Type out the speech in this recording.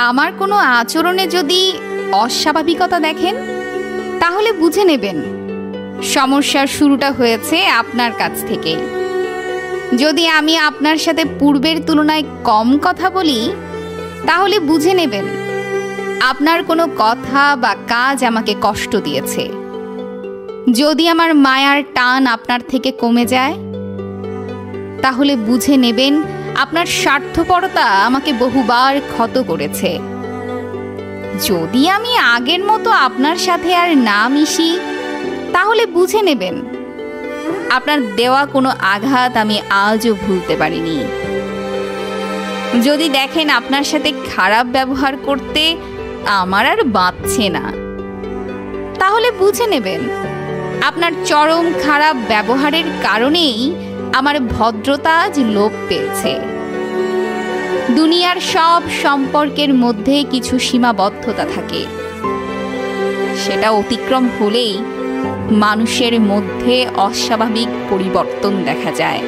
আমার কোনো আচরণে যদি অস্বাভাবিকতা দেখেন, তাহলে বুঝে নেবেন সমস্যার শুরুটা হয়েছে আপনার কাছ থেকে। যদি আমি আপনার সাথে পূর্বের তুলনায় কম কথা বলি, তাহলে বুঝে নেবেন আপনার কোনো কথা বা কাজ আমাকে কষ্ট দিয়েছে। যদি আমার মায়ার টান আপনার থেকে কমে যায়, তাহলে বুঝে নেবেন আপনার স্বার্থপরতা আমাকে বহুবার ক্ষত করেছে। যদি আমি আগের মতো আপনার সাথে আর না মিশি, তাহলে বুঝে নেবেন আপনার দেওয়া কোনো আঘাত আমি আজও ভুলতে পারিনি। যদি দেখেন আপনার সাথে খারাপ ব্যবহার করতে আমার আর বাঁচছে না, তাহলে বুঝে নেবেন আপনার চরম খারাপ ব্যবহারের কারণেই আমার ভদ্রতা আজ লোপ পেয়েছে। দুনিয়ার সব সম্পর্কের মধ্যে কিছু সীমাবদ্ধতা থাকে, সেটা অতিক্রম হলেই মানুষের মধ্যে অস্বাভাবিক পরিবর্তন দেখা যায়।